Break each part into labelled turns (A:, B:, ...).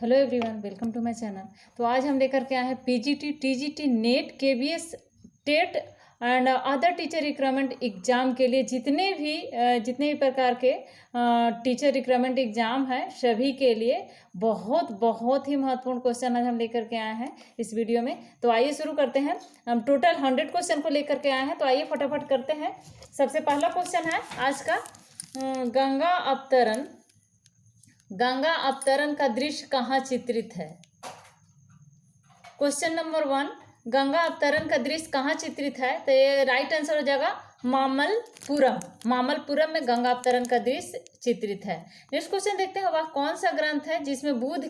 A: Hello everyone, welcome to my channel. तो आज हम लेकर के आए हैं PGT, TGT, NET, KVS, TET and other teacher recruitment exam के लिए जितने भी प्रकार के टीचर रिक्रूटमेंट एग्ज़ाम है सभी के लिए बहुत ही महत्वपूर्ण क्वेश्चन आज हम लेकर के आए हैं इस वीडियो में। तो आइए शुरू करते हैं। हम टोटल 100 क्वेश्चन को लेकर के आए हैं, तो आइए फटाफट करते हैं। सबसे पहला क्वेश्चन है आज का, गंगा अवतरण का दृश्य कहाँ चित्रित है। क्वेश्चन नंबर 1, गंगा अवतरण का दृश्य कहाँ चित्रित है। तो ये राइट आंसर हो जाएगा मामल्लपुरम में गंगा अवतरण का दृश्य चित्रित है। नेक्स्ट क्वेश्चन देखते हैं, वह कौन सा ग्रंथ है जिसमें बुद्ध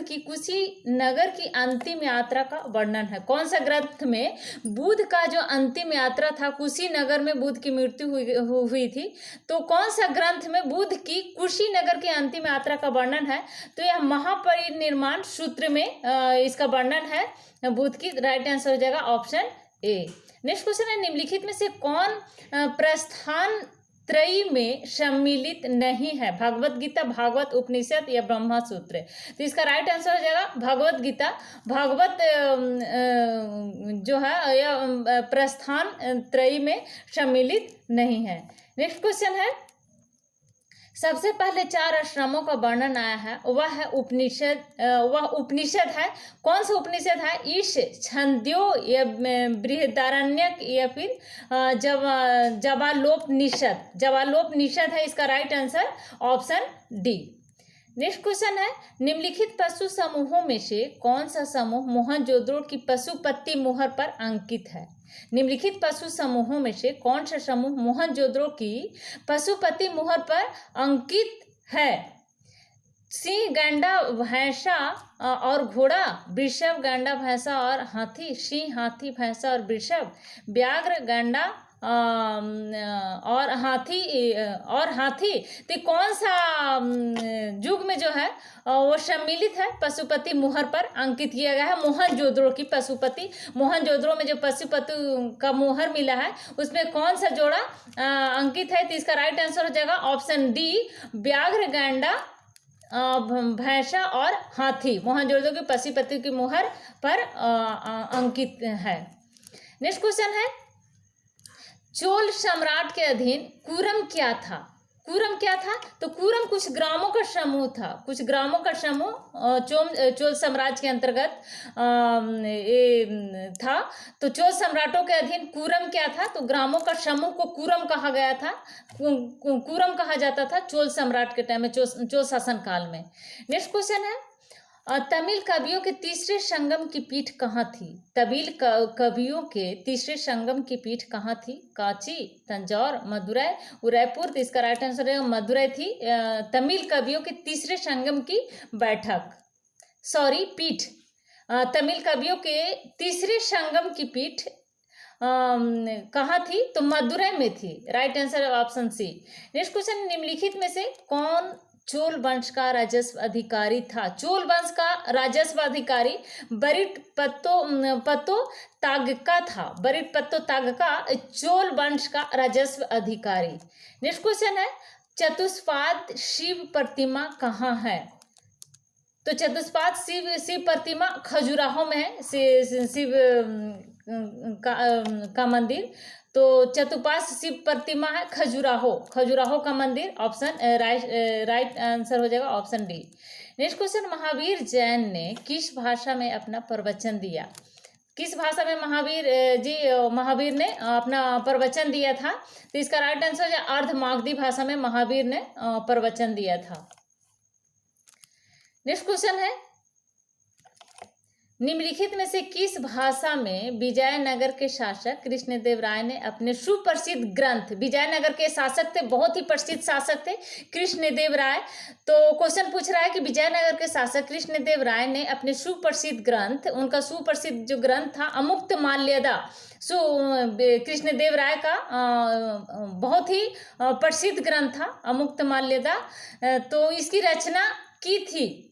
A: की कुशीनगर की अंतिम यात्रा का वर्णन है। कौन सा ग्रंथ में बुद्ध का जो अंतिम यात्रा था, कुशीनगर में बुद्ध की मृत्यु हुई थी, तो कौन सा ग्रंथ में बुद्ध की कुशीनगर की अंतिम यात्रा का वर्णन है। तो यह महापरिनिर्वाण सूत्र में इसका वर्णन है बुद्ध की। राइट आंसर हो जाएगा ऑप्शन ए। नेक्स्ट क्वेश्चन है, निम्नलिखित में से कौन प्रस्थान त्रयी में सम्मिलित नहीं है। भगवत गीता, भागवत उपनिषद या ब्रह्मा सूत्र। तो इसका राइट आंसर हो जाएगा भगवत गीता। भागवत जो है यह प्रस्थान त्रयी में सम्मिलित नहीं है। नेक्स्ट क्वेश्चन है, सबसे पहले 4 आश्रमों का वर्णन आया है, वह है उपनिषद। वह उपनिषद है, कौन सा उपनिषद है। ईश, छंदो या बृहदारण्यक या फिर जवालोपनिषद है। इसका right answer option D. Next question है, निम्नलिखित पशु समूहों में से कौन सा समूह मोहनजोदड़ो की पशुपति मुहर पर अंकित है। निम्नलिखित पशु समूहों में से कौन सा समूह मोहनजोदड़ो की पशुपति मुहर पर अंकित है। सिंह, गैंडा, भैंसा और घोड़ा, वृषभ, गैंडा, भैंसा और हाथी, सिंह, हाथी, भैंसा और वृषभ, व्याघ्र, गैंडा और हाथी। तो कौन सा युग में जो है वो सम्मिलित है, पशुपति मुहर पर अंकित किया गया है। मोहनजोदड़ो की पशुपति, मोहनजोदड़ो में जो पशुपति का मुहर मिला है उसमें कौन सा जोड़ा अंकित है। तो इसका राइट आंसर हो जाएगा ऑप्शन डी, व्याघ्र, गैंडा, भैंसा और हाथी मोहनजोदड़ो की पशुपति की मुहर पर अंकित है। नेक्स्ट क्वेश्चन है, चोल सम्राट के अधीन कुरम क्या था। तो कुरम कुछ ग्रामों का समूह था। चोल साम्राज्य के अंतर्गत था। तो चोल सम्राटों के अधीन कुरम क्या था। तो ग्रामों का समूह को कुरम कहा गया था, कुरम कहा जाता था चोल सम्राट के टाइम में, चोल शासन काल में। नेक्स्ट क्वेश्चन है, तमिल कवियों के तीसरे संगम की पीठ कहाँ थी। तमिल कवियों के तीसरे संगम की पीठ कहाँ थी। कांची, तंजौर, मदुरै, उदयपुर। तो इसका राइट आंसर है मदुरै थी तमिल कवियों के तीसरे संगम की पीठ। तमिल कवियों के तीसरे संगम की पीठ कहाँ थी। तो मदुरै में थी। राइट आंसर है ऑप्शन सी। नेक्स्ट क्वेश्चन, निम्नलिखित में से कौन चोल वंश का राजस्व अधिकारी था। चोल वंश का राजस्व अधिकारी बरिटपत्तो तागका था। बरिटपत्तो तागका चोल वंश का राजस्व अधिकारी। नेक्स्ट क्वेश्चन है, चतुष्पाद शिव प्रतिमा कहाँ है। तो चतुष्पाद शिव प्रतिमा खजुराहो में है, शिव का मंदिर। तो चतुष्पाद शिव प्रतिमा है खजुराहो का मंदिर। ऑप्शन राइट आंसर हो जाएगा option D. Next question, Mahavir Jain ने किस भाषा में अपना प्रवचन दिया। किस भाषा में महावीर ने अपना प्रवचन दिया था। तो इसका राइट आंसर हो जाएगा अर्धमागधी भाषा में महावीर ने प्रवचन दिया था। नेक्स्ट क्वेश्चन है, निम्नलिखित में से किस भाषा में विजयनगर के शासक कृष्णदेव राय ने अपने सुप्रसिद्ध ग्रंथ। विजयनगर के शासक थे, बहुत ही प्रसिद्ध शासक थे कृष्णदेव राय। तो क्वेश्चन पूछ रहा है कि विजयनगर के शासक कृष्णदेव राय ने अपने सुप्रसिद्ध ग्रंथ, उनका सुप्रसिद्ध जो ग्रंथ था अमुक्तमाल्यदा, कृष्णदेव राय का बहुत ही प्रसिद्ध ग्रंथ था अमुक्तमाल्यदा। तो इसकी रचना की थी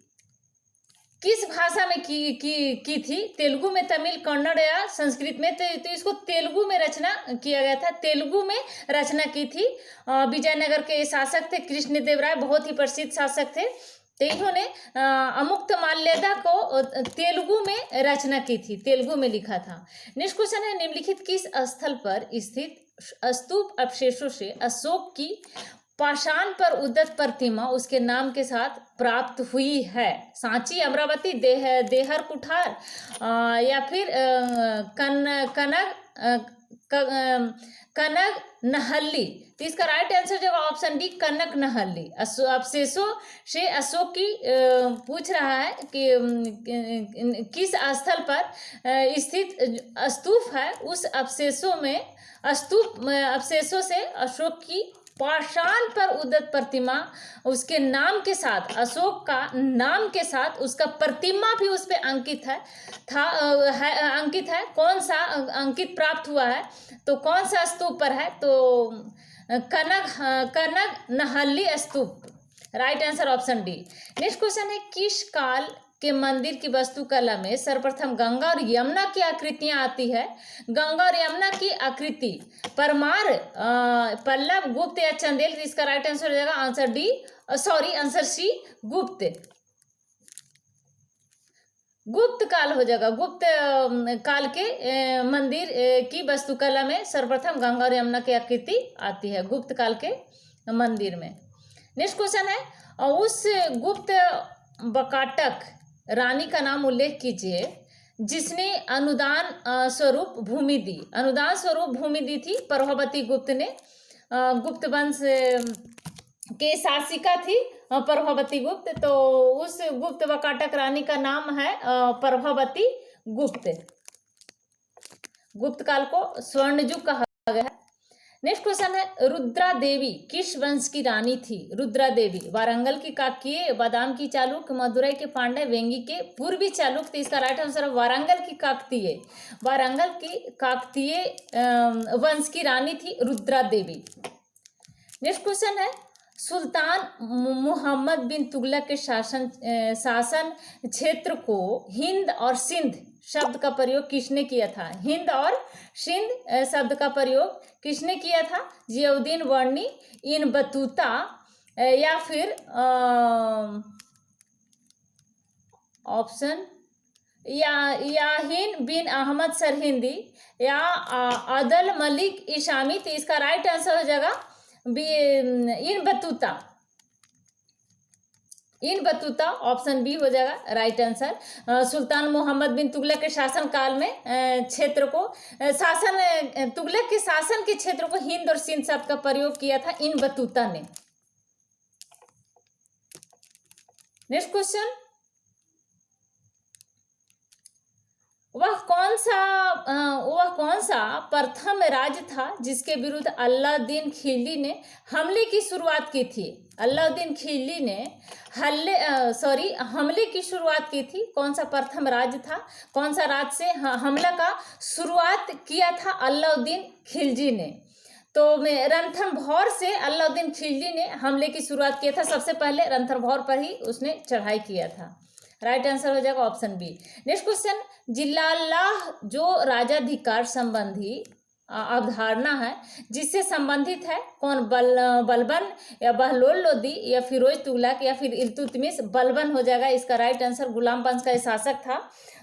A: किस भाषा में की थी। तेलुगु में, तमिल, कन्नड़ या संस्कृत में। तो इसको तेलुगु में रचना किया गया था, तेलुगु में रचना की थी। विजयनगर के शासक थे कृष्णदेव राय, बहुत ही प्रसिद्ध शासक थे। तो इन्होंने अमुक्तमाल्यदा को तेलुगु में रचना की थी, तेलुगु में लिखा था। नेक्स्ट क्वेश्चन है, निम्नलिखित किस स्थल पर स्थित स्तूप अवशेषों से अशोक की पाषाण पर उद्गत प्रतिमा उसके नाम के साथ प्राप्त हुई है? सांची, अमरावती, देहर कुठार या फिर कनक नहल्ली। तो इसका राइट आंसर जो ऑप्शन डी कनक नहल्ली। अवशेषों से अशोक की पूछ रहा है कि किस स्थल पर स्थित स्तूप है, उस अवशेषों में अवशेषों से अशोक की पाषाण पर उद्गत प्रतिमा उसके नाम के साथ, अशोक का नाम के साथ उसका प्रतिमा भी उस पर अंकित है। कौन सा अंकित प्राप्त हुआ है, तो कौन सा स्तूप पर है, तो कनक नहल्ली स्तूप। Right answer option D. Next question है, किस काल के मंदिर की वास्तुकला में सर्वप्रथम गंगा और यमुना की आकृतियां आती है? गंगा और यमुना की आकृति परमार, पल्लव, गुप्त या चंदेल। इसका राइट आंसर हो जाएगा आंसर डी, आंसर सी, गुप्त। गुप्त काल हो जाएगा। गुप्त काल के मंदिर की वास्तुकला में सर्वप्रथम गंगा और यमुना की आकृति आती है, गुप्त काल के मंदिर में। नेक्स्ट क्वेश्चन है, उस गुप्त बकाटक रानी का नाम उल्लेख कीजिए जिसने अनुदान स्वरूप भूमि दी। अनुदान स्वरूप भूमि दी थी प्रभावती गुप्त ने। गुप्त वंश के शासिका थी प्रभावती गुप्त। तो उस गुप्त बकाटक रानी का नाम है प्रभावती गुप्त। गुप्त काल को स्वर्ण युग कहा गया है। नेक्स्ट क्वेश्चन है, रुद्रा देवी किस वंश की रानी थी? रुद्रा देवी वारंगल की काकतीय, बादाम की चालुक्य, मदुरई के पांड्य, वेंगी के पूर्वी चालुक्य। तो इसका राइट आंसर है वारंगल की काकतीय। वारंगल की काकतीय वंश की रानी थी रुद्रा देवी। नेक्स्ट क्वेश्चन है, सुल्तान मुहम्मद बिन तुगलक के शासन क्षेत्र को हिंद और सिंध शब्द का प्रयोग किसने किया था? हिंद और सिंध शब्द का प्रयोग किसने किया था? जियाउद्दीन वर्णी, इन बतूता या फिर ऑप्शन याहिन बिन अहमद सरहिंदी या अदल मलिक इशामी। तो इसका राइट आंसर हो जाएगा इन बतूता। इन बतूता ऑप्शन बी हो जाएगा राइट आंसर। सुल्तान मोहम्मद बिन तुगलक के शासन काल में क्षेत्र को तुगलक के शासन के क्षेत्र को हिंद और सिंध शब्द का प्रयोग किया था इन बतूता ने। नेक्स्ट क्वेश्चन, वह कौन सा प्रथम राज्य था जिसके विरुद्ध अलाउद्दीन खिलजी ने हमले की शुरुआत की थी? अलाउद्दीन खिलजी ने हमले की शुरुआत की थी। कौन सा प्रथम राज्य था? कौन सा राज्य से हमला का शुरुआत किया था अलाउद्दीन खिलजी ने? तो रणथंभौर से अलाउद्दीन खिलजी ने हमले की शुरुआत किया था। सबसे पहले रणथंभौर पर ही उसने चढ़ाई किया था। राइट आंसर हो जाएगा ऑप्शन बी। नेक्स्ट क्वेश्चन, जिलालाह जो राजाधिकार संबंधी अवधारणा है जिससे संबंधित है? कौन? बलबन या बहलोल लोदी या फिरोज तुगलक या फिर इल्तुतमिश। बलबन हो जाएगा इसका राइट आंसर। गुलाम वंश का शासक था,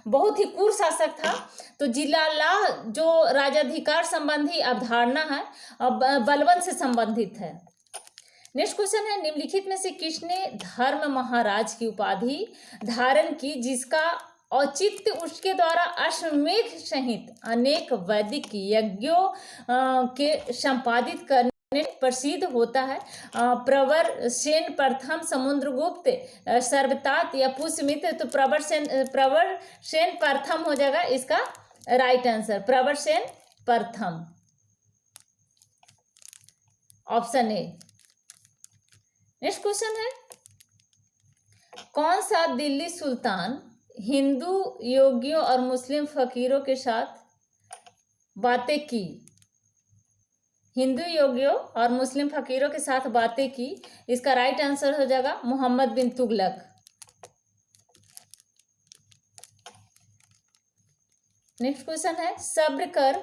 A: बहुत ही क्रूर शासक था। तो जिलालाह जो राजाधिकार संबंधी अवधारणा है बलबन से संबंधित है। नेक्स्ट क्वेश्चन है, निम्नलिखित में से किसने धर्म महाराज की उपाधि धारण की जिसका औचित्य उसके द्वारा अश्वमेध सहित अनेक वैदिक यज्ञों के संपादित करने प्रसिद्ध होता है? प्रवर सेन प्रथम, समुद्रगुप्त, सर्वतात या पुष्यमित्र। तो प्रवर सेन प्रथम हो जाएगा इसका राइट आंसर। प्रवर सेन प्रथम ऑप्शन ए। नेक्स्ट क्वेश्चन है, कौन सा दिल्ली सुल्तान हिंदू योगियों और मुस्लिम फकीरों के साथ बातें की? हिंदू योगियों और मुस्लिम फकीरों के साथ बातें की। इसका राइट आंसर हो जाएगा मोहम्मद बिन तुगलक। नेक्स्ट क्वेश्चन है, सब्र कर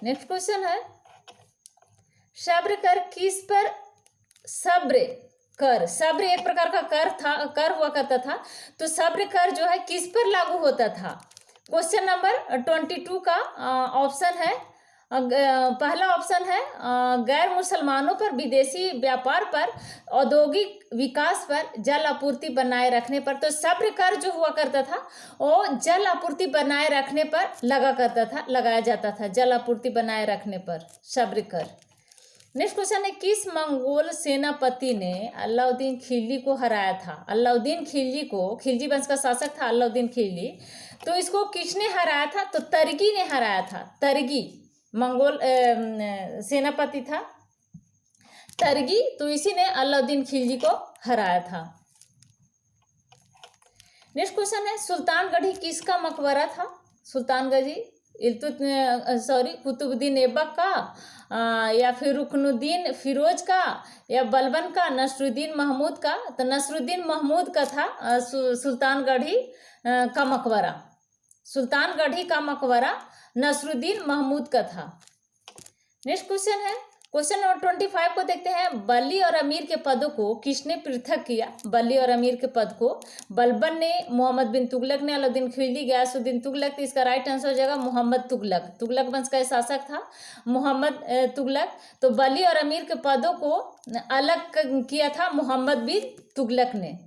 A: नेक्स्ट क्वेश्चन है, सब्र कर किस पर सब्र कर, सब्र एक प्रकार का कर था, कर हुआ करता था, तो सब्र कर जो है किस पर लागू होता था। क्वेश्चन नंबर 22 का ऑप्शन है, पहला ऑप्शन है गैर मुसलमानों पर विदेशी व्यापार पर, औद्योगिक विकास पर, जल आपूर्ति बनाए रखने पर। तो सब्र कर जो हुआ करता था वो जल आपूर्ति बनाए रखने पर लगाया जाता था, जल आपूर्ति बनाए रखने पर सब्र कर। नेक्स्ट क्वेश्चन है, किस मंगोल सेनापति ने अलाउद्दीन खिलजी को हराया था। अलाउद्दीन खिलजी को, खिलजी वंश का शासक था अलाउद्दीन खिलजी, तो इसको किसने हराया था, तो तरगी ने हराया था। तरगी मंगोल सेनापति था तरगी, तो इसी ने अलाउद्दीन खिलजी को हराया था। नेक्स्ट क्वेश्चन है, सुल्तानगढ़ी किसका मकबरा था। सुल्तानगढ़ी कुतुबुद्दीन ऐबक का, या फिर रुकनुद्दीन फिरोज का, या बलबन का, नसरुद्दीन महमूद का। तो नसरुद्दीन महमूद का था सुल्तानगढ़ी का मकबरा। सुल्तानगढ़ी का मकबरा नसरुद्दीन महमूद का था। नेक्स्ट क्वेश्चन है, क्वेश्चन नंबर 25 को देखते हैं, बली और अमीर के पदों को किसने पृथक किया। बली और अमीर के पद को बलबन ने, मोहम्मद बिन तुगलक ने, अलाउद्दीन खिलजी, गयासुद्दीन तुगलक। तो इसका राइट आंसर हो जाएगा मोहम्मद तुगलक। तुगलक वंश का शासक था मोहम्मद तुगलक। तो बली और अमीर के पदों को अलग किया था मोहम्मद बिन तुगलक ने।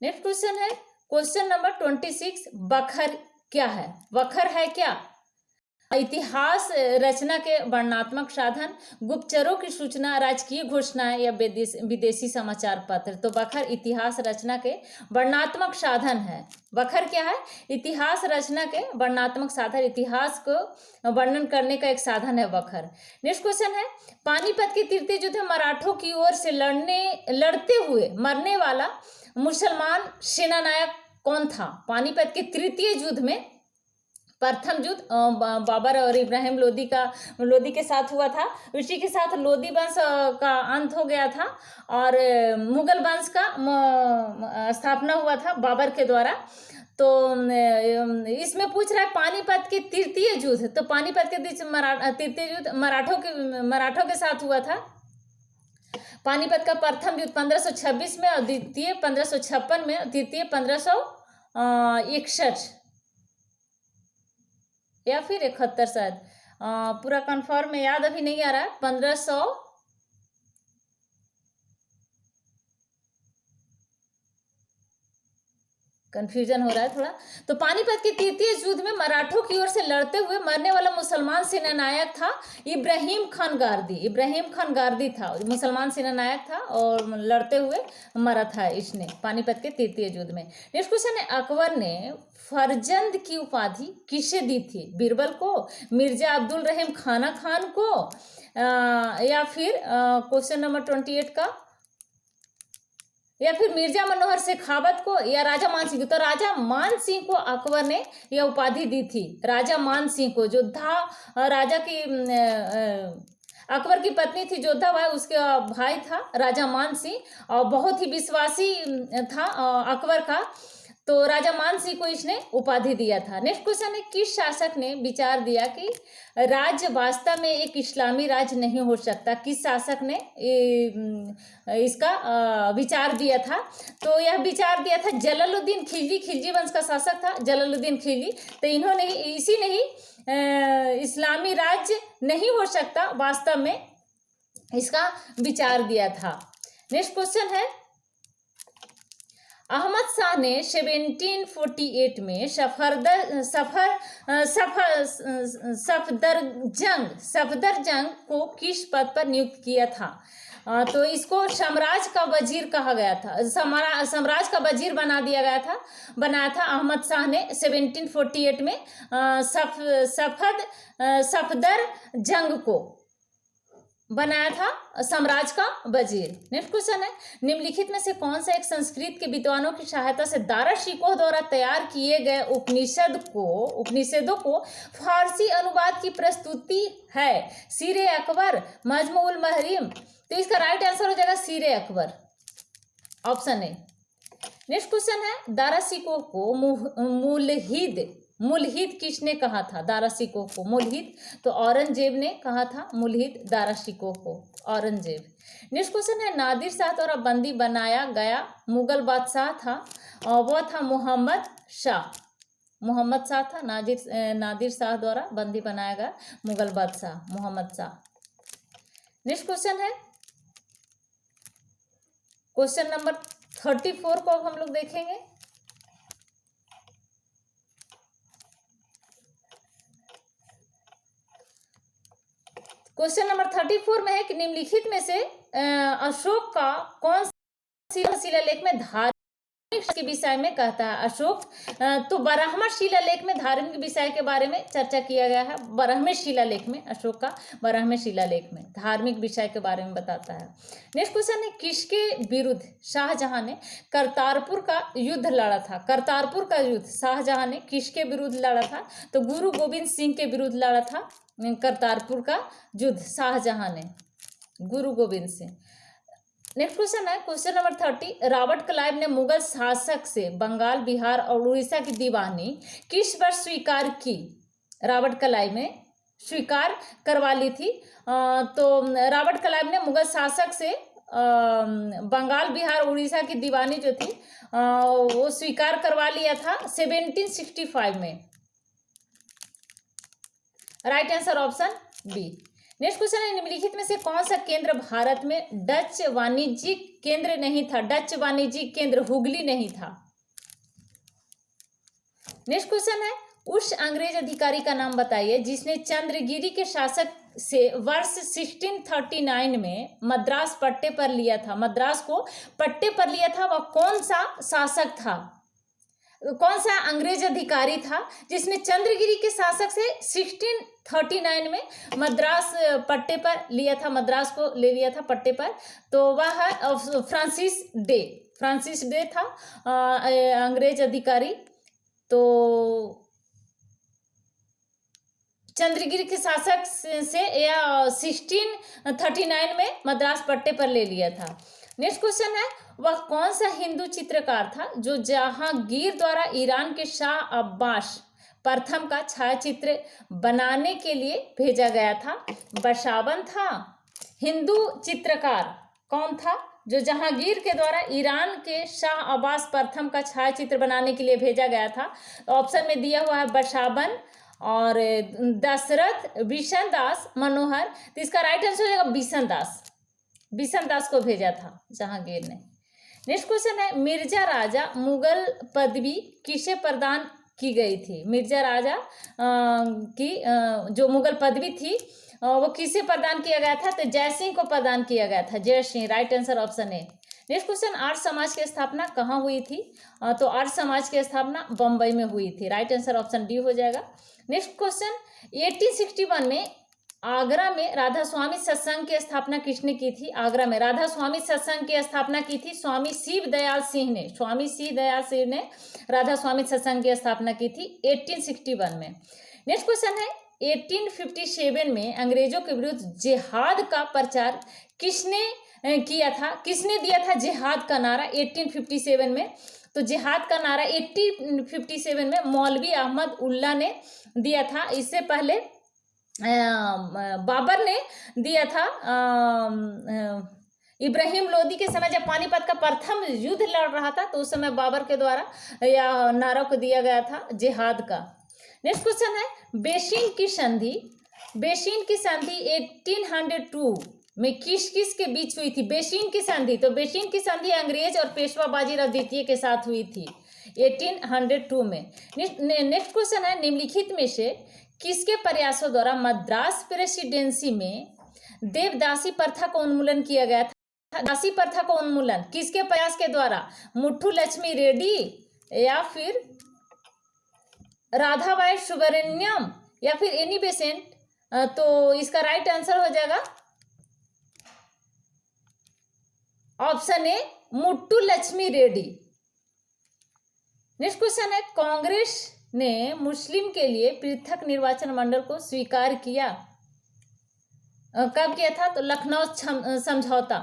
A: नेक्स्ट क्वेश्चन है, क्वेश्चन नंबर 26, बखर क्या है। बखर है क्या, इतिहास रचना के वर्णनात्मक साधन, गुप्तचरों की सूचना, राजकीय घोषणाएं, या विदेशी समाचार पत्र। तो बखर इतिहास रचना के वर्णनात्मक साधन है। बखर क्या है, इतिहास रचना के वर्णनात्मक साधन, इतिहास को वर्णन करने का एक साधन है बखर। नेक्स्ट क्वेश्चन है, पानीपत के तृतीय युद्ध में मराठों की ओर से लड़ते हुए मरने वाला मुसलमान सेनानायक कौन था। पानीपत के तृतीय युद्ध में प्रथम युद्ध बाबर और इब्राहिम लोदी के साथ हुआ था। उसी के साथ लोदी वंश का अंत हो गया था और मुगल वंश का स्थापना हुआ था बाबर के द्वारा। तो इसमें पूछ रहा है पानीपत के तृतीय युद्ध, तो पानीपत के बीच तृतीय युद्ध मराठों के साथ हुआ था। पानीपत का प्रथम युद्ध 1526 में और द्वितीय 1556 में, तृतीय 1561 या फिर 71 शायद, पूरा कंफर्म में याद अभी नहीं आ रहा है। 1500 कंफ्यूजन हो रहा है थोड़ा। तो पानीपत के तृतीय युद्ध में मराठों की ओर से लड़ते हुए मरने वाला मुसलमान सेनानायक था इब्राहिम खान गारदी। इब्राहिम खान गारदी था, मुसलमान सेनानायक था और लड़ते हुए मरा था इसने पानीपत के तृतीय युद्ध में। नेक्स्ट क्वेश्चन है, अकबर ने फरजंद की उपाधि किसे दी थी। बीरबल को, मिर्जा अब्दुल रहीम खाना खान को, या फिर क्वेश्चन नंबर 28 का, या फिर मिर्जा मनोहर शेखावत को, या राजा मान सिंह को। तो राजा मान सिंह को अकबर ने यह उपाधि दी थी। राजा मान सिंह को, जोधा राजा की अकबर की पत्नी थी जोधा भाई, उसके भाई था राजा मान सिंह और बहुत ही विश्वासी था अकबर का। तो राजा मान सिंह को इसने उपाधि दिया था। नेक्स्ट क्वेश्चन है, किस शासक ने विचार दिया कि राज्य वास्तव में एक इस्लामी राज्य नहीं हो सकता। किस शासक ने इसका विचार दिया था। तो यह विचार दिया था जलालुद्दीन खिलजी। खिलजी वंश का शासक था जलालुद्दीन खिलजी। तो इन्होंने इसी ने ही इस्लामी राज्य नहीं हो सकता वास्तव में इसका विचार दिया था। नेक्स्ट क्वेश्चन है, अहमद शाह ने 1748 में सफदरजंग को किस पद पर नियुक्त किया था। तो इसको साम्राज्य का वजीर कहा गया था, साम्राज्य का वजीर बनाया था अहमद शाह ने 1748 में सफदरजंग को बनाया था साम्राज्य का वजीर। नेक्स्ट क्वेश्चन है, निम्नलिखित में से कौन सा एक संस्कृत के विद्वानों की सहायता से दारा शिकोह द्वारा तैयार किए गए उपनिषदों को फारसी अनुवाद की प्रस्तुति है। सीरे अकबर, मजमू उल महरीम। तो इसका राइट आंसर हो जाएगा Sirr-e Akbar, option A. Next question है, दारा शिकोह को मुलहिद मुल्हिद किसने कहा था दारा शिकोह को? मुल्हिद तो औरंगजेब ने कहा था मुल्हिद दारा शिकोह को, औरंगजेब। नेक्स्ट क्वेश्चन है नादिर शाह द्वारा बंदी बनाया गया मुगल बादशाह था, और वह था मोहम्मद शाह। मोहम्मद शाह था नादिर शाह द्वारा बंदी बनाया गया मुगल बादशाह मोहम्मद शाह। नेक्स्ट क्वेश्चन है क्वेश्चन नंबर 34 को अब हम लोग देखेंगे। क्वेश्चन नंबर 34 में है कि निम्नलिखित में से अशोक का कौन सा शिलालेख में धार्मिक के विषय में कहता है? अशोक तो ब्राह्मण शिलालेख में धार्मिक विषय के बारे में चर्चा किया गया है। ब्राह्मण शिलालेख में, अशोक का ब्राह्मण शिलालेख में धार्मिक विषय के बारे में बताता है। नेक्स्ट क्वेश्चन है किसके विरुद्ध शाहजहां ने करतारपुर का युद्ध लड़ा था? करतारपुर का युद्ध शाहजहां ने किसके विरुद्ध लड़ा था? तो गुरु गोविंद सिंह के विरुद्ध लड़ा था करतारपुर का युद्ध शाहजहां ने, गुरु गोविंद सिंह। नेक्स्ट क्वेश्चन है क्वेश्चन नंबर 30, रॉबर्ट क्लाइव ने मुगल शासक से बंगाल, बिहार और उड़ीसा की दीवानी किस वर्ष स्वीकार की? रॉबर्ट क्लाइव ने स्वीकार करवा ली थी। तो रॉबर्ट क्लाइव ने मुगल शासक से बंगाल, बिहार, उड़ीसा की दीवानी जो थी वो स्वीकार करवा लिया था 1765 में। Right answer option B. Next question है निम्नलिखित में से कौन सा केंद्र भारत में डच वाणिज्यिक केंद्र नहीं था? डच वाणिज्यिक केंद्र हुगली नहीं था। नेक्स्ट क्वेश्चन है उस अंग्रेज अधिकारी का नाम बताइए जिसने चंद्रगिरी के शासक से वर्ष 1639 में मद्रास पट्टे पर लिया था। मद्रास को पट्टे पर लिया था, वह कौन सा शासक था? कौन सा अंग्रेज अधिकारी था जिसने चंद्रगिरी के शासक से 1639 में मद्रास पट्टे पर लिया था, मद्रास को ले लिया था पट्टे पर? तो वह फ्रांसिस डे। फ्रांसिस डे था अंग्रेज अधिकारी। तो चंद्रगिरी के शासक से या 1639 में मद्रास पट्टे पर ले लिया था। नेक्स्ट क्वेश्चन है वह कौन सा हिंदू चित्रकार था जो जहांगीर द्वारा ईरान के शाह अब्बास प्रथम का छायाचित्र बनाने के लिए भेजा गया था? बशावन था। हिंदू चित्रकार कौन था जो जहांगीर के द्वारा ईरान के शाह अब्बास प्रथम का छायाचित्र बनाने के लिए भेजा गया था? ऑप्शन में दिया हुआ है बशावन और दशरथ, बिशन दास, मनोहर। तो इसका राइट आंसर हो जाएगा बिशन दास। बिशन दास को भेजा था जहांगीर ने। नेक्स्ट क्वेश्चन है मिर्जा राजा मुगल पदवी किसे प्रदान की गई थी? मिर्जा राजा की जो मुगल पदवी थी वो किसे प्रदान किया गया था? तो जय सिंह को प्रदान किया गया था, Jai Singh. Right answer option A. Next question Arya Samaj की स्थापना कहाँ हुई थी? तो आर्य समाज की स्थापना बम्बई में हुई थी। राइट आंसर ऑप्शन डी हो जाएगा। नेक्स्ट क्वेश्चन 1861 में आगरा में राधा स्वामी सत्संग की स्थापना किसने की थी? आगरा में राधा स्वामी सत्संग की स्थापना की थी स्वामी शिव दयाल सिंह ने। स्वामी शिव दयाल सिंह ने राधा स्वामी सत्संग की स्थापना की थी 1861 में। नेक्स्ट क्वेश्चन है 1857 में अंग्रेजों के विरुद्ध जिहाद का प्रचार किसने किया था? किसने दिया था जिहाद का नारा 1857 में? तो जिहाद का नारा 1857 में मौलवी अहमद उल्ला ने दिया था। इससे पहले बाबर ने दिया था। इब्राहिम लोदी के समय जब पानीपत का प्रथम युद्ध लड़ रहा था तो उस समय बाबर के द्वारा या नारा को दिया गया था जिहाद का। नेक्स्ट क्वेश्चन है बेसिन की संधि। बेसिन की संधि 1802 में किस किस के बीच हुई थी? बेसिन की संधि, तो बेसिन की संधि अंग्रेज और पेशवा बाजीराव द्वितीय के साथ हुई थी 1802 में। नेक्स्ट क्वेश्चन है निम्नलिखित में से किसके प्रयासों द्वारा मद्रास प्रेसिडेंसी में देवदासी प्रथा का उन्मूलन किया गया था? दासी प्रथा का उन्मूलन किसके प्रयास के द्वारा? मुट्ठू लक्ष्मी रेड्डी या फिर राधाबाई सुब्रमण्यम या फिर एनी बेसेंट? तो इसका राइट आंसर हो जाएगा option A Muthu Lakshmi Reddy. Next question है कांग्रेस ने मुस्लिम के लिए पृथक निर्वाचन मंडल को स्वीकार किया, कब किया था? तो लखनऊ समझौता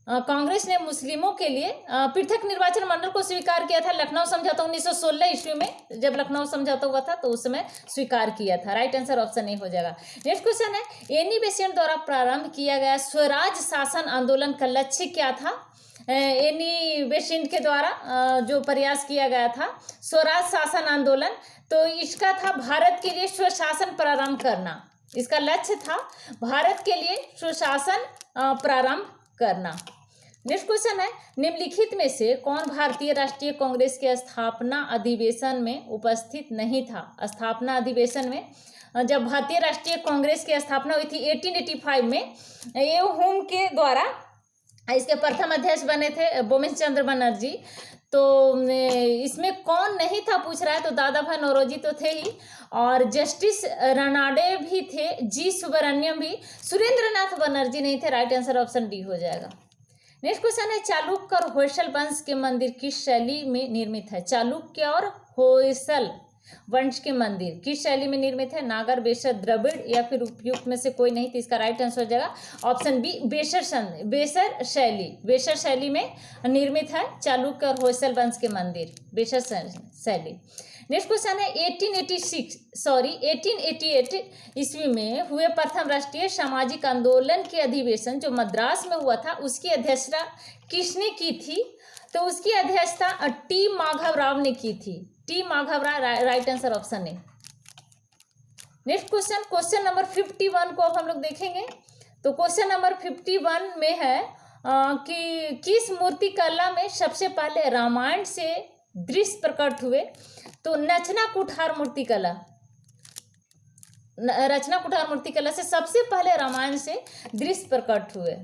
A: कांग्रेस ने मुस्लिमों के लिए पृथक निर्वाचन मंडल को स्वीकार किया था। लखनऊ समझौता 1916 ईस्वी में जब लखनऊ समझौता हुआ था तो उस समय स्वीकार किया था। राइट आंसर ऑप्शन नहीं हो जाएगा। नेक्स्ट क्वेश्चन है, एनी बेसेंट द्वारा प्रारंभ किया गया स्वराज शासन आंदोलन का लक्ष्य क्या था? एनी बेसेंट के द्वारा जो प्रयास किया गया था स्वराज शासन आंदोलन, तो इसका था भारत के लिए स्वशासन प्रारंभ करना। इसका लक्ष्य था भारत के लिए स्वशासन प्रारंभ करना। नेक्स्ट क्वेश्चन है, निम्नलिखित में से कौन भारतीय राष्ट्रीय कांग्रेस के स्थापना अधिवेशन में उपस्थित नहीं था? स्थापना अधिवेशन में जब भारतीय राष्ट्रीय कांग्रेस की स्थापना हुई थी 1885 में, ये होम के द्वारा इसके प्रथम अध्यक्ष बने थे बोमेश चंद्र बनर्जी। तो इसमें कौन नहीं था पूछ रहा है, तो दादा भाई नौरोजी तो थे ही, और जस्टिस रनाडे भी थे, जी सुब्रमण्यम भी, सुरेंद्रनाथ बनर्जी नहीं थे। राइट आंसर ऑप्शन डी हो जाएगा। नेक्स्ट क्वेश्चन है, चालुक्य और होयसल वंश के मंदिर किस शैली में निर्मित है? चालुक्य और होयसल वंश के मंदिर किस शैली में निर्मित है? नागर, बेसर, द्रविड़ या फिर उपयुक्त में से कोई नहीं, तो इसका राइट आंसर हो जाएगा ऑप्शन बी बेसर शैली। बेसर शैली में निर्मित है चालुक्य और होयसल वंश के मंदिर, बेसर शैली। नेक्स्ट क्वेश्चन है, 1888 ईस्वी में हुए प्रथम राष्ट्रीय सामाजिक आंदोलन के अधिवेशन जो मद्रास में हुआ था उसकी अध्यक्षता किसने की थी? तो उसकी अध्यक्षता टी माधव राव ने की थी। T Madhav Rao, right answer option है। नेक्स्ट क्वेश्चन, क्वेश्चन नंबर 51 को अब हम लोग देखेंगे। तो क्वेश्चन नंबर 51 में है कि किस मूर्ति कला में सबसे पहले रामायण से दृश्य प्रकट हुए? तो रचना कुठार मूर्ति कला से सबसे पहले रामायण से दृश्य प्रकट हुए।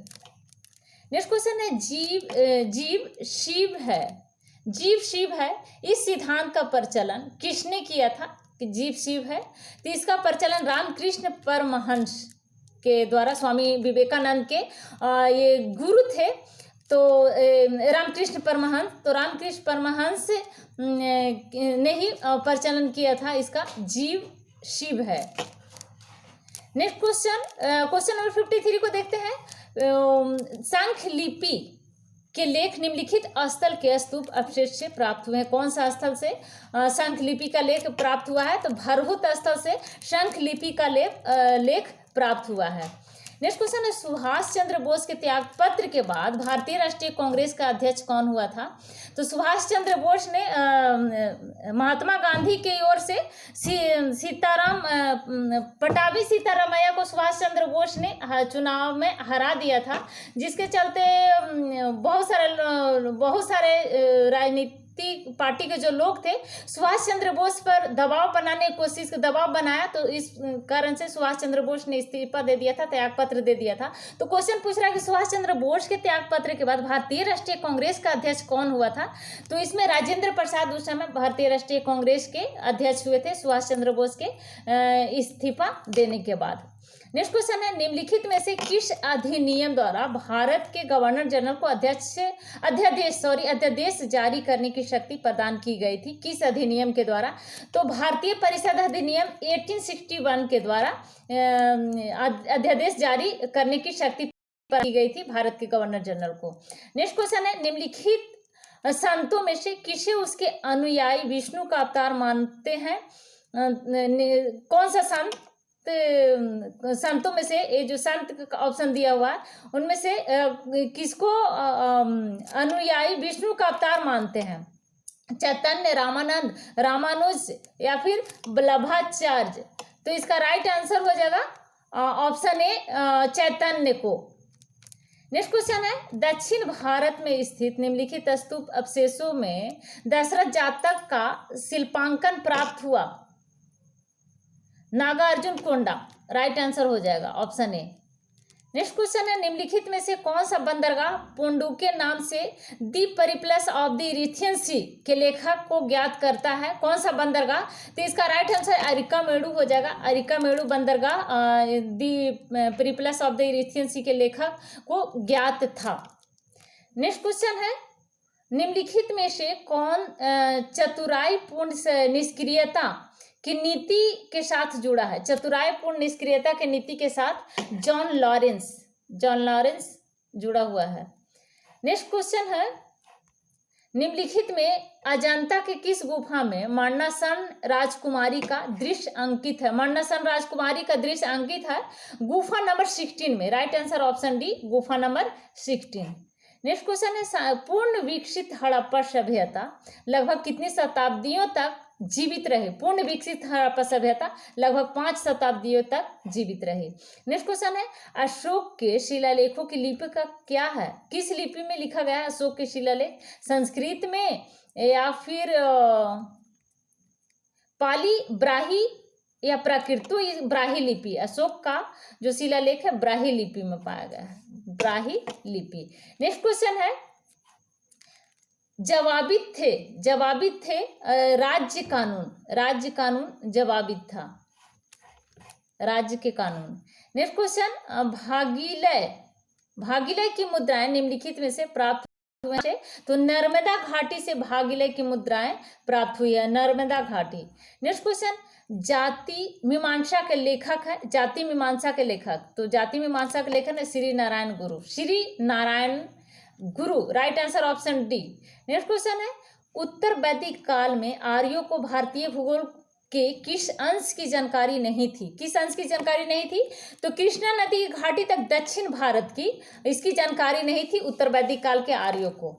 A: नेक्स्ट क्वेश्चन है, जीव शिव है इस सिद्धांत का प्रचलन किसने किया था कि जीव शिव है? तो इसका प्रचलन रामकृष्ण परमहंस के द्वारा, स्वामी विवेकानंद के ये गुरु थे तो रामकृष्ण परमहंस, तो रामकृष्ण परमहंस ने ही प्रचलन किया था इसका, जीव शिव है। नेक्स्ट क्वेश्चन नंबर 53 को देखते हैं। शंख लिपि के लेख निम्नलिखित स्थल के स्तूप अवशेष से प्राप्त हुए हैं। कौन सा स्थल से शंख लिपि का लेख प्राप्त हुआ है? तो भरहुत स्थल से शंख लिपि का लेख प्राप्त हुआ है। नेक्स्ट क्वेश्चन है, सुभाष चंद्र बोस के त्याग पत्र के बाद भारतीय राष्ट्रीय कांग्रेस का अध्यक्ष कौन हुआ था? तो सुभाष चंद्र बोस ने महात्मा गांधी की ओर से पटाभी सीतारामैया को सुभाष चंद्र बोस ने चुनाव में हरा दिया था, जिसके चलते बहुत सारे राजनीतिक पार्टी के जो लोग थे सुभाष चंद्र बोस पर दबाव बनाने की कोशिश, दबाव बनाया, तो इस कारण से सुभाष चंद्र बोस ने इस्तीफा दे दिया था, त्याग पत्र दे दिया था। तो क्वेश्चन पूछ रहा है कि सुभाष चंद्र बोस के त्याग पत्र के बाद भारतीय राष्ट्रीय कांग्रेस का अध्यक्ष कौन हुआ था? तो इसमें राजेंद्र प्रसाद उस समय भारतीय राष्ट्रीय कांग्रेस के अध्यक्ष हुए थे सुभाष चंद्र बोस के इस्तीफा देने के बाद। नेक्स्ट क्वेश्चन है, निम्नलिखित में से किस अधिनियम द्वारा भारत के गवर्नर जनरल को अध्यादेश जारी करने की शक्ति प्रदान की गई थी? किस अधिनियम के द्वारा? तो भारतीय परिषद अधिनियम 1861 के द्वारा अध्यादेश जारी करने की शक्ति की गई थी भारत के गवर्नर जनरल को। नेक्स्ट क्वेश्चन है, निम्नलिखित संतों में से किसे उसके अनुयायी विष्णु का अवतार मानते हैं? कौन सा संतों में से, ये जो संत का ऑप्शन दिया हुआ है उनमें से किसको अनुयायी विष्णु का अवतार मानते हैं? चैतन्य, रामानंद, रामानुज या फिर वल्लभाचार्य? तो इसका राइट आंसर हो जाएगा ऑप्शन ए चैतन्य को। नेक्स्ट क्वेश्चन है, दक्षिण भारत में स्थित निम्नलिखित स्तूप अवशेषों में दशरथ जातक का शिल्पांकन प्राप्त हुआ? नागार्जुन कोंडा, राइट आंसर हो जाएगा ऑप्शन ए। नेक्स्ट क्वेश्चन है, निम्नलिखित में से कौन सा बंदरगाह पुंडुके नाम से दी परिप्लस ऑफ द इरिथियन सी के लेखक को ज्ञात करता है? कौन सा बंदरगाह? तो इसका राइट आंसर अरिकामेडु हो जाएगा। अरिकामेडु बंदरगाह दी परिप्लस ऑफ द इरिथियन सी के लेखक को ज्ञात था। नेक्स्ट क्वेश्चन है, निम्नलिखित में से कौन चतुराईपूर्ण निष्क्रियता की नीति के साथ जुड़ा है? चतुराईपूर्ण निष्क्रियता के नीति के साथ जॉन लॉरेंस जुड़ा हुआ है। नेक्स्ट क्वेश्चन है, निम्नलिखित में अजंता के किस गुफा में मरणासन राजकुमारी का दृश्य अंकित है? मरणासन राजकुमारी का दृश्य अंकित है गुफा नंबर 16 में। राइट आंसर ऑप्शन डी, गुफा नंबर 16। नेक्स्ट क्वेश्चन है, पूर्ण विकसित हड़प्पा सभ्यता लगभग कितनी शताब्दियों तक जीवित रहे? पूर्ण विकसित हड़प्पा सभ्यता लगभग 5 शताब्दियों तक जीवित रहे। नेक्स्ट क्वेश्चन है, अशोक के शिलालेखों की लिपि का क्या है? किस लिपि में लिखा गया है अशोक के शिलालेख? संस्कृत में या फिर पाली, ब्राही या प्राकृत? तो ये ब्राही लिपि, अशोक का जो शिलालेख है ब्राही लिपि में पाया गया है, ब्राही लिपि। नेक्स्ट क्वेश्चन है, जवाबित थे राज्य कानून जवाबित था, राज्य के कानून। नेक्स्ट क्वेश्चन, भागीलय की मुद्राएं निम्नलिखित में से प्राप्त हुई है? तो नर्मदा घाटी से भागीलय की मुद्राएं प्राप्त हुई है, नर्मदा घाटी। नेक्स्ट क्वेश्चन, जाति मीमांसा के लेखक है, जाति मीमांसा के लेखक, तो जाति मीमांसा के लेखक है श्री नारायण गुरु, श्री नारायण गुरु। Right answer option D. Next question है, उत्तर वैदिक काल में आर्यों को भारतीय भूगोल के किस अंश की जानकारी नहीं थी? किस अंश की जानकारी नहीं थी? तो कृष्णा नदी की घाटी तक दक्षिण भारत की इसकी जानकारी नहीं थी उत्तर वैदिक काल के आर्यों को।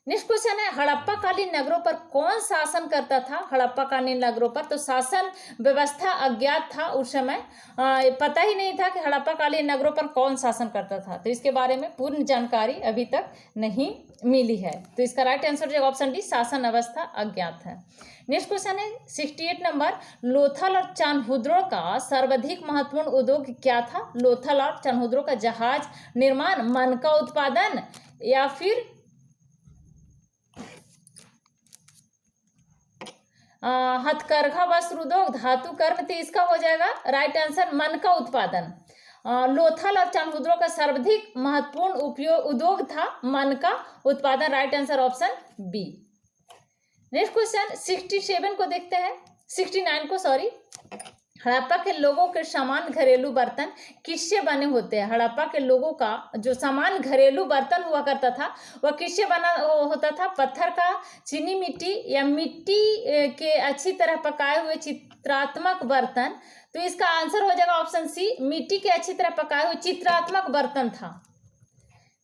A: नेक्स्ट क्वेश्चन है, हड़प्पा कालीन नगरों पर कौन शासन करता था? हड़प्पा कालीन नगरों पर तो शासन व्यवस्था अज्ञात था उस समय, पता ही नहीं था कि हड़प्पा कालीन नगरों पर कौन शासन करता था, तो इसके बारे में पूर्ण जानकारी अभी तक नहीं मिली है। तो इसका राइट आंसर जो ऑप्शन डी, शासन अवस्था अज्ञात है। नेक्स्ट क्वेश्चन है 68 नंबर, लोथल और चान्हुद्रो का सर्वाधिक महत्वपूर्ण उद्योग क्या था? लोथल और चान्हुद्रो का जहाज निर्माण, मन का उत्पादन या फिर हथकरघा वस्त्र उद्योग, धातु कर्म, तो इसका हो जाएगा राइट आंसर मन का उत्पादन। लोथल और चान्हुद्रो का सर्वाधिक महत्वपूर्ण उद्योग था मन का उत्पादन। Right answer option B. Next question 67 को देखते हैं, 69 को सॉरी। हड़प्पा के लोगों के सामान घरेलू बर्तन किससे बने होते हैं? हड़प्पा के लोगों का जो सामान घरेलू बर्तन हुआ करता था वह किससे बना होता था? पत्थर का, चीनी मिट्टी या मिट्टी के अच्छी तरह पकाए हुए चित्रात्मक बर्तन। तो इसका आंसर हो जाएगा ऑप्शन सी, मिट्टी के अच्छी तरह पकाए हुए चित्रात्मक बर्तन था।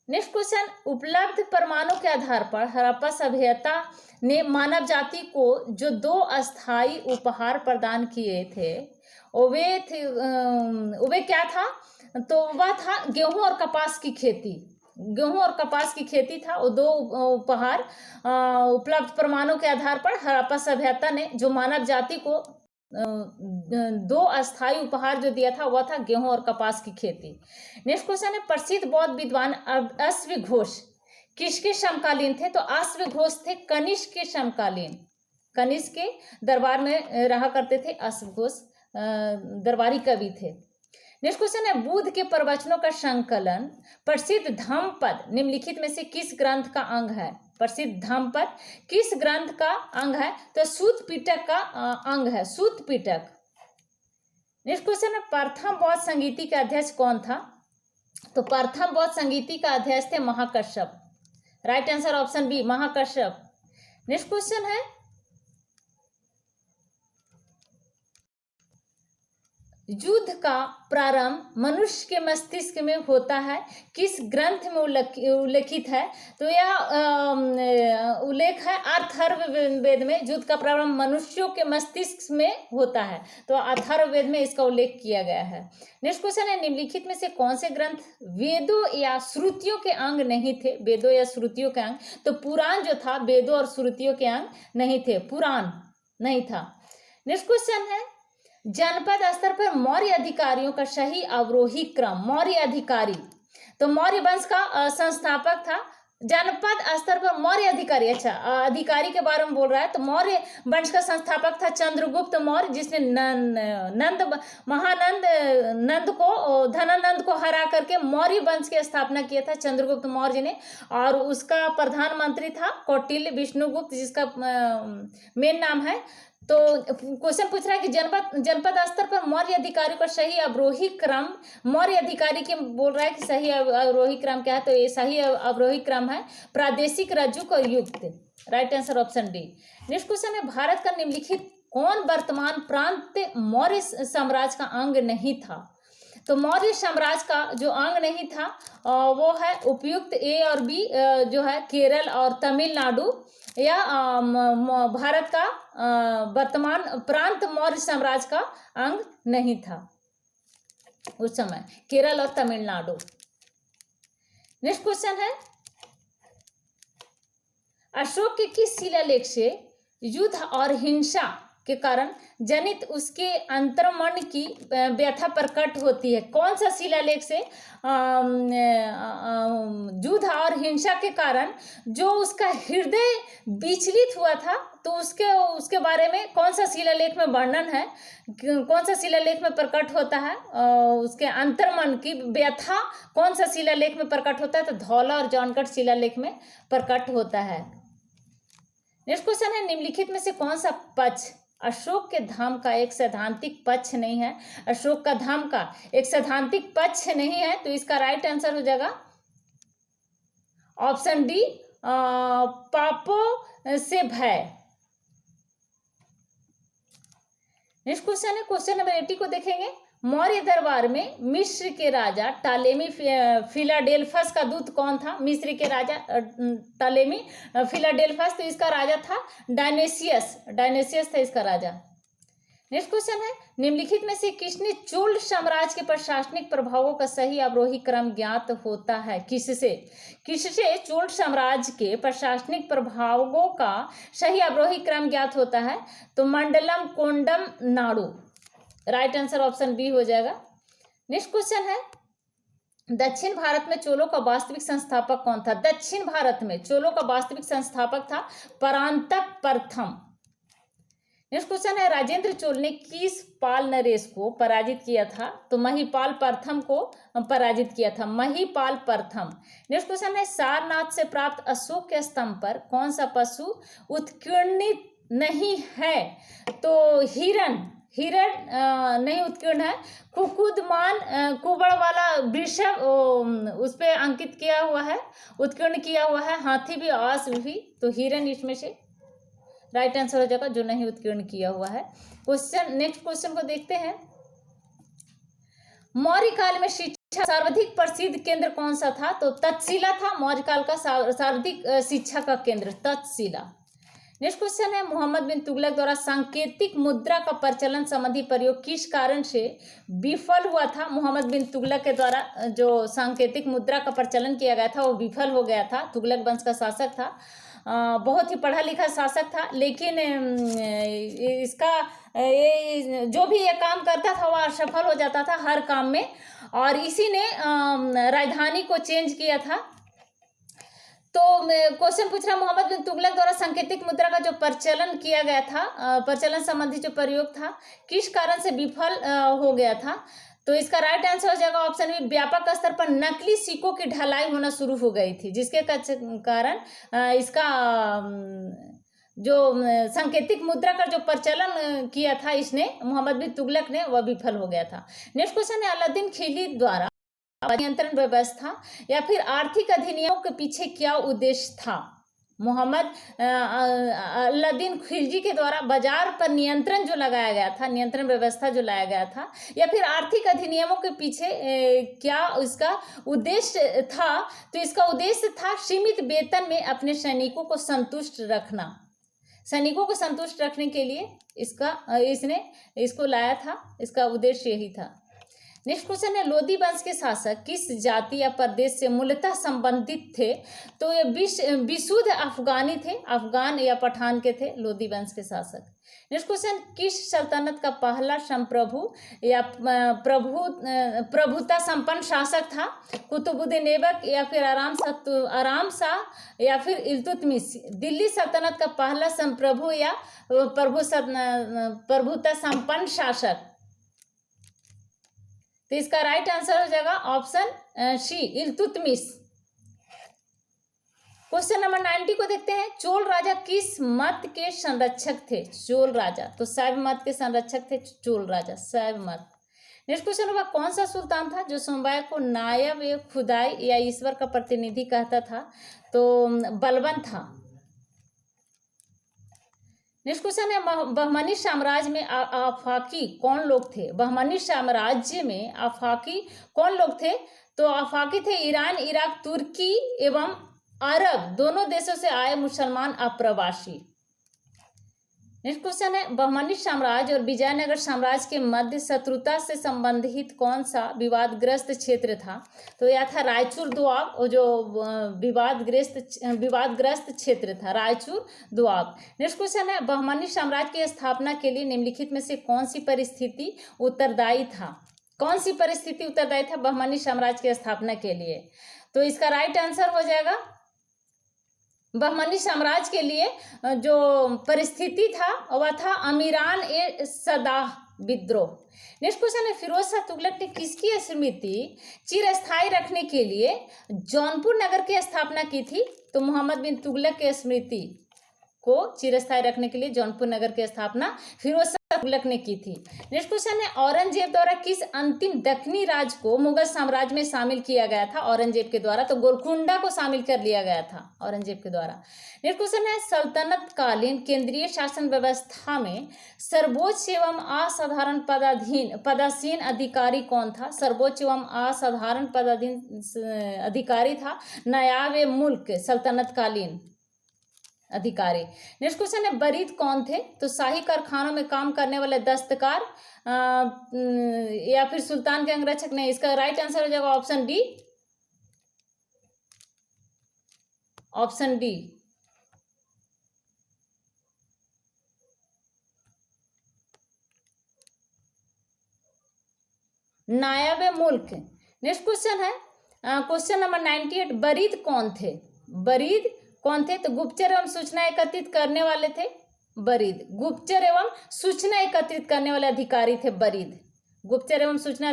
A: नेक्स्ट क्वेश्चन, उपलब्ध प्रमाणों के आधार पर हड़प्पा सभ्यता ने मानव जाति को जो 2 अस्थायी उपहार प्रदान किए थे वे क्या था? तो वह था गेहूं और कपास की खेती। गेहूं और कपास की खेती था वो 2 उपहार। उपलब्ध प्रमाणों के आधार पर हड़प्पा सभ्यता ने जो मानव जाति को 2 अस्थायी उपहार जो दिया था वह था गेहूं और कपास की खेती। नेक्स्ट क्वेश्चन है, प्रसिद्ध बौद्ध विद्वान अश्व घोष किसके समकालीन थे? तो अश्व घोष थे कनिष्क के समकालीन, कनिष्क के दरबार में रहा करते थे अश्व घोष, दरबारी कवि थे। नेक्स्ट क्वेश्चन है, बुद्ध के प्रवचनों का संकलन प्रसिद्ध धम्मपद निम्नलिखित में से किस ग्रंथ का अंग है? प्रसिद्ध धम्मपद किस ग्रंथ का अंग है? तो सूत पिटक का अंग है, सूत पिटक। नेक्स्ट क्वेश्चन है, प्रथम बौद्ध संगीति का अध्यक्ष कौन था? तो प्रथम बौद्ध संगीति का अध्यक्ष थे महाकश्यप। राइट आंसर ऑप्शन बी, महाकश्यप। नेक्स्ट क्वेश्चन है, युद्ध का प्रारंभ मनुष्य के मस्तिष्क में होता है किस ग्रंथ में उल्लेखित है? तो यह उल्लेख है अथर्ववेद में। युद्ध का प्रारंभ मनुष्यों के मस्तिष्क में होता है, तो अथर्ववेद में इसका उल्लेख किया गया है। नेक्स्ट क्वेश्चन है, निम्नलिखित में से कौन से ग्रंथ वेदों या श्रुतियों के अंग नहीं थे? वेदों या श्रुतियों के अंग, तो पुराण जो था वेदों और श्रुतियों के अंग नहीं थे, पुराण नहीं था। नेक्स्ट क्वेश्चन है, जनपद स्तर पर मौर्य अधिकारियों का सही अवरोही क्रम। मौर्य अधिकारी, तो मौर्य वंश का संस्थापक था। जनपद स्तर पर मौर्य अधिकारी, अच्छा अधिकारी के बारे में बोल रहा है, तो मौर्य वंश का संस्थापक था चंद्रगुप्त मौर्य, जिसने नंद को धनानंद को हरा करके मौर्य वंश की स्थापना किया था चंद्रगुप्त मौर्य ने। और उसका प्रधानमंत्री था कौटिल्य विष्णुगुप्त, जिसका मेन नाम है। तो क्वेश्चन पूछ रहा है कि जनपद स्तर पर मौर्य अधिकारियों का सही अवरोही क्रम, मौर्य अधिकारी के बोल रहा है कि सही अवरोही क्रम क्या है, तो ये सही अवरोही क्रम है प्रादेशिक रज्जुक और युक्त। Right answer option D. Next question है भारत का निम्नलिखित कौन वर्तमान प्रांत मौर्य साम्राज्य का अंग नहीं था। तो मौर्य साम्राज्य का जो अंग नहीं था वो है उपयुक्त ए और बी, जो है केरल और तमिलनाडु, या भारत का वर्तमान प्रांत मौर्य साम्राज्य का अंग नहीं था उस समय, केरल और तमिलनाडु। नेक्स्ट क्वेश्चन है अशोक के किस शिलालेख से युद्ध और हिंसा के कारण जनित उसके अंतर्मन की व्यथा प्रकट होती है। कौन सा शिलालेख से युद्ध और हिंसा के कारण जो उसका हृदय विचलित हुआ था, तो उसके बारे में कौन सा शिलालेख में वर्णन है, कौन सा शिलालेख में प्रकट होता है, उसके अंतर्मन की व्यथा कौन सा शिलालेख में प्रकट होता है, तो धौला और जौनगढ़ शिलालेख में प्रकट होता है। नेक्स्ट क्वेश्चन है निम्नलिखित में से कौन सा पक्ष अशोक के धाम का एक सैद्धांतिक पक्ष नहीं है। अशोक का धाम का एक सैद्धांतिक पक्ष नहीं है, तो इसका राइट आंसर हो जाएगा ऑप्शन डी, पापों से भय। नेक्स्ट क्वेश्चन है क्वेश्चन नंबर 80 को देखेंगे। मौर्य दरबार में मिस्र के राजा टालेमी फिलाडेल्फस का दूत कौन था। मिस्र के राजा टालेमी फिलाडेल्फस, तो इसका राजा था डायनेसियस था इसका राजा। नेक्स्ट क्वेश्चन है निम्नलिखित में से किसने चोल साम्राज्य के प्रशासनिक प्रभावों का सही अवरोही क्रम ज्ञात होता है। किससे चोल साम्राज्य के प्रशासनिक प्रभावों का सही अवरोही क्रम ज्ञात होता है, तो मंडलम कोंडम नाडु। राइट आंसर ऑप्शन बी हो जाएगा। नेक्स्ट क्वेश्चन है दक्षिण भारत में चोलों का वास्तविक संस्थापक कौन था। दक्षिण भारत में चोलों का वास्तविक संस्थापक था परांतक प्रथम। नेक्स्ट क्वेश्चन है राजेंद्र चोल ने किस पाल नरेश को पराजित किया था, तो महिपाल प्रथम को पराजित किया था, महिपाल प्रथम। नेक्स्ट क्वेश्चन है सारनाथ से प्राप्त अशोक के स्तंभ पर कौन सा पशु उत्कीर्णित नहीं है, तो हिरण नहीं उत्कीर्ण है। कुकुदमान कुबड़ वाला वृषभ उस पे अंकित किया हुआ है, उत्कीर्ण किया हुआ है, हाथी भी आस भी, तो हिरण इसमें से राइट आंसर हो जाएगा जो नहीं उत्कीर्ण किया हुआ है। नेक्स्ट क्वेश्चन को देखते हैं। मौर्य काल में शिक्षा सर्वाधिक प्रसिद्ध केंद्र कौन सा था, तो तक्षशिला था मौर्य काल का सर्वाधिक शिक्षा का केंद्र, तक्षशिला। नेक्स्ट क्वेश्चन है मोहम्मद बिन तुगलक द्वारा सांकेतिक मुद्रा का प्रचलन संबंधी प्रयोग किस कारण से विफल हुआ था। मोहम्मद बिन तुगलक के द्वारा जो सांकेतिक मुद्रा का प्रचलन किया गया था वो विफल हो गया था। तुगलक वंश का शासक था, बहुत ही पढ़ा लिखा शासक था, लेकिन इसका जो भी ये काम करता था वह असफल हो जाता था हर काम में, और इसी ने राजधानी को चेंज किया था। तो क्वेश्चन पूछ रहा मोहम्मद बिन तुगलक द्वारा सांकेतिक मुद्रा का जो प्रचलन किया गया था, प्रचलन संबंधी जो प्रयोग था, किस कारण से विफल हो गया था, तो इसका राइट आंसर हो जाएगा ऑप्शन बी, व्यापक स्तर पर नकली सिक्कों की ढलाई होना शुरू हो गई थी, जिसके कारण इसका जो सांकेतिक मुद्रा का जो प्रचलन किया था इसने मोहम्मद बिन तुगलक ने, वह विफल हो गया था। नेक्स्ट क्वेश्चन है अलाउद्दीन खिलजी द्वारा नियंत्रण व्यवस्था या फिर आर्थिक अधिनियमों के पीछे क्या उद्देश्य था। मोहम्मद अलाउद्दीन खिलजी के द्वारा बाजार पर नियंत्रण जो लगाया गया था, नियंत्रण व्यवस्था जो लाया गया था, या फिर आर्थिक अधिनियमों के पीछे क्या इसका उद्देश्य था, तो इसका उद्देश्य था सीमित वेतन में अपने सैनिकों को संतुष्ट रखना। सैनिकों को संतुष्ट रखने के लिए इसने इसको लाया था, इसका उद्देश्य यही था। नेक्स्ट क्वेश्चन है लोदी वंश के शासक किस जाति या प्रदेश से मूलतः संबंधित थे, तो ये विशुद्ध अफगानी थे, अफगान या पठान के थे लोदी वंश के शासक। नेक्स्ट क्वेश्चन किस सल्तनत का पहला संप्रभु या प्रभुता संपन्न शासक था, कुतुबुद्दीन ऐबक या फिर आराम शाह या फिर इल्तुतमिश। दिल्ली सल्तनत का पहला संप्रभु या प्रभुता संपन्न शासक, तो इसका राइट आंसर हो जाएगा ऑप्शन सी, इल्तुतमिश। क्वेश्चन नंबर 90 को देखते हैं। चोल राजा किस मत के संरक्षक थे? चोल राजा तो शैव मत के संरक्षक थे चोल राजा, शैव मत। नेक्स्ट क्वेश्चन होगा, कौन सा सुल्तान था जो समवाय को नायब या खुदाई या ईश्वर का प्रतिनिधि कहता था? तो बलबन था। नेक्स्ट क्वेश्चन है, बहमनी साम्राज्य में आफाकी कौन लोग थे? बहमनी साम्राज्य में आफाकी कौन लोग थे? तो आफाकी थे ईरान, इराक, तुर्की एवं अरब दोनों देशों से आए मुसलमान अप्रवासी। नेक्स्ट क्वेश्चन है, बहमनी साम्राज्य और विजयनगर साम्राज्य के मध्य शत्रुता से संबंधित कौन सा विवादग्रस्त क्षेत्र था? तो यह था रायचूर दोआब, और जो विवादग्रस्त क्षेत्र था रायचूर दोआब। नेक्स्ट क्वेश्चन है, बहमनी साम्राज्य की स्थापना के लिए निम्नलिखित में से कौन सी परिस्थिति उत्तरदायी था? कौन सी परिस्थिति उत्तरदायी था बहमनी साम्राज्य की स्थापना के लिए? तो इसका राइट आंसर हो जाएगा, बहमनी साम्राज्य के लिए जो परिस्थिति था वह था अमीरान ए सदाह विद्रोह। नेक्स्ट क्वेश्चन है, फिरोज शाह तुगलक ने किसकी स्मृति चिरस्थायी रखने के लिए जौनपुर नगर की स्थापना की थी? तो मोहम्मद बिन तुगलक की स्मृति को चिरस्थायी रखने के लिए जौनपुर नगर की स्थापना फिरोज शाह तुगलक ने की थी। नेक्स्ट क्वेश्चन है, औरंगजेब द्वारा किस अंतिम दक्षिणी राज्य को मुगल साम्राज्य में शामिल किया गया था? औरंगजेब के द्वारा तो गोलकुंडा को शामिल कर लिया गया था औरंगजेब के द्वारा। नेक्स्ट क्वेश्चन है, सल्तनत कालीन केंद्रीय शासन व्यवस्था में सर्वोच्च एवं असाधारण पदासीन अधिकारी कौन था? सर्वोच्च एवं असाधारण पदाधीन अधिकारी था नायाब ए मुल्क, सल्तनत कालीन अधिकारी। नेक्स्ट क्वेश्चन है, बरीद कौन थे? तो शाही कारखानों में काम करने वाले दस्तकार या फिर सुल्तान के अंगरक्षक? नहीं, इसका राइट आंसर हो जाएगा ऑप्शन डी, ऑप्शन डी। नायाब मुल्क। नेक्स्ट क्वेश्चन है, क्वेश्चन नंबर 98, बरीद कौन थे? बरीद कौन थे? तो गुप्तचर एवं सूचना एकत्रित करने वाले थे बरीद। गुप्तचर एवं सूचना एकत्रित करने वाले अधिकारी थे बरीद। गुप्तचर एवं सूचना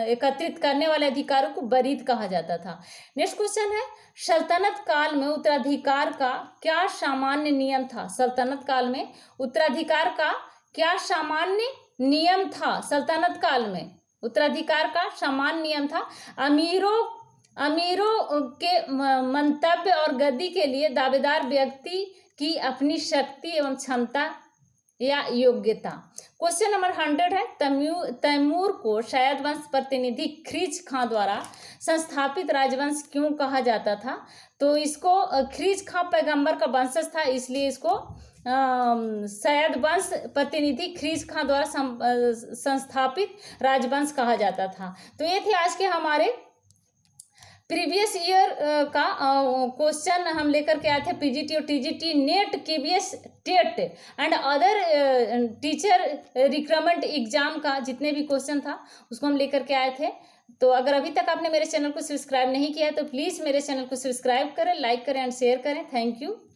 A: एकत्रित करने वाले अधिकारों को बरीद कहा जाता था। नेक्स्ट क्वेश्चन है, सल्तनत काल में उत्तराधिकार का क्या सामान्य नियम था? सल्तनत काल में उत्तराधिकार का क्या सामान्य नियम था? सल्तनत काल में उत्तराधिकार का सामान्य नियम था अमीरों के मंतव्य और गद्दी के लिए दावेदार व्यक्ति की अपनी शक्ति एवं क्षमता या योग्यता। क्वेश्चन नंबर 100 है, तैमूर को सैयद वंश प्रतिनिधि ख्रीज खां द्वारा संस्थापित राजवंश क्यों कहा जाता था? तो इसको ख्रीज खां पैगंबर का वंशज था, इसलिए इसको सैयद वंश प्रतिनिधि ख्रीज खां द्वारा संस्थापित राजवंश कहा जाता था। तो ये थे आज के हमारे प्रीवियस ईयर का क्वेश्चन हम लेकर के आए थे। पीजीटी और TGT NET, KVS, TET and other teacher recruitment exam का जितने भी क्वेश्चन था उसको हम लेकर के आए थे। तो अगर अभी तक आपने मेरे चैनल को सब्सक्राइब नहीं किया है तो प्लीज़ मेरे चैनल को सब्सक्राइब करें, लाइक करें एंड शेयर करें। Thank you.